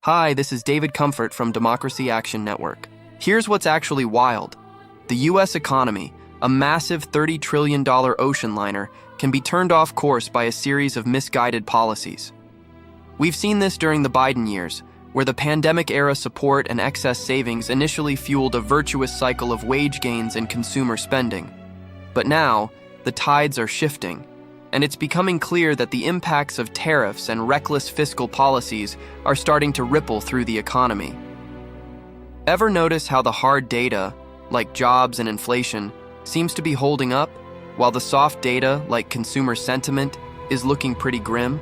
Hi, this is David Comfort from Democracy Action Network. Here's what's actually wild. The U.S. economy, a massive $30 trillion ocean liner, can be turned off course by a series of misguided policies. We've seen this during the Biden years, where the pandemic-era support and excess savings initially fueled a virtuous cycle of wage gains and consumer spending. But now, the tides are shifting, and it's becoming clear that the impacts of tariffs and reckless fiscal policies are starting to ripple through the economy. Ever notice how the hard data, like jobs and inflation, seems to be holding up, while the soft data, like consumer sentiment, is looking pretty grim?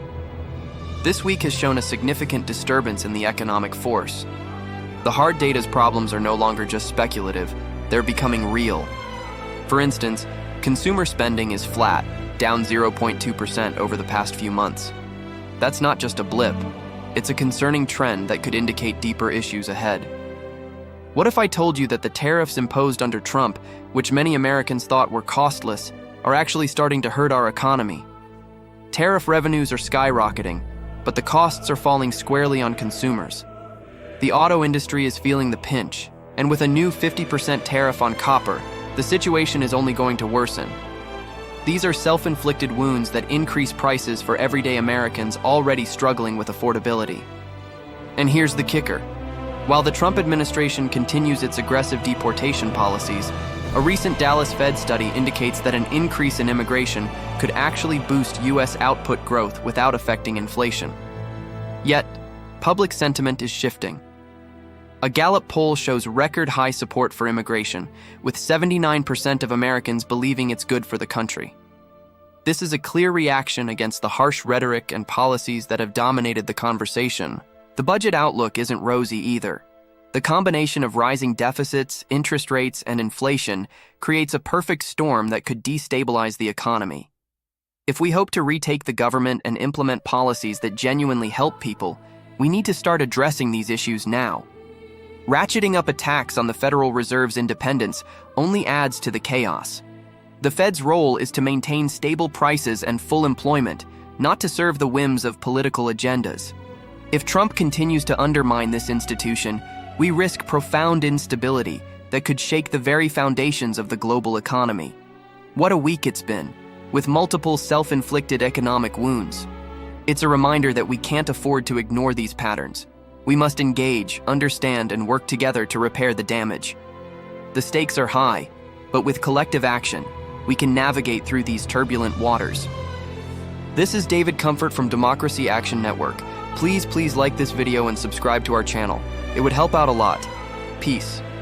This week has shown a significant disturbance in the economic force. The hard data's problems are no longer just speculative, they're becoming real. For instance, consumer spending is flat, down 0.2% over the past few months. That's not just a blip, it's a concerning trend that could indicate deeper issues ahead. What if I told you that the tariffs imposed under Trump, which many Americans thought were costless, are actually starting to hurt our economy? Tariff revenues are skyrocketing, but the costs are falling squarely on consumers. The auto industry is feeling the pinch, and with a new 50% tariff on copper, the situation is only going to worsen. These are self-inflicted wounds that increase prices for everyday Americans already struggling with affordability. And here's the kicker. While the Trump administration continues its aggressive deportation policies, a recent Dallas Fed study indicates that an increase in immigration could actually boost U.S. output growth without affecting inflation. Yet, public sentiment is shifting. A Gallup poll shows record high support for immigration, with 79% of Americans believing it's good for the country. This is a clear reaction against the harsh rhetoric and policies that have dominated the conversation. The budget outlook isn't rosy either. The combination of rising deficits, interest rates, and inflation creates a perfect storm that could destabilize the economy. If we hope to retake the government and implement policies that genuinely help people, we need to start addressing these issues now. Ratcheting up attacks on the Federal Reserve's independence only adds to the chaos. The Fed's role is to maintain stable prices and full employment, not to serve the whims of political agendas. If Trump continues to undermine this institution, we risk profound instability that could shake the very foundations of the global economy. What a week it's been, with multiple self-inflicted economic wounds. It's a reminder that we can't afford to ignore these patterns. We must engage, understand, and work together to repair the damage. The stakes are high, but with collective action, we can navigate through these turbulent waters. This is David Comfort from Democracy Action Network. Please like this video and subscribe to our channel. It would help out a lot. Peace.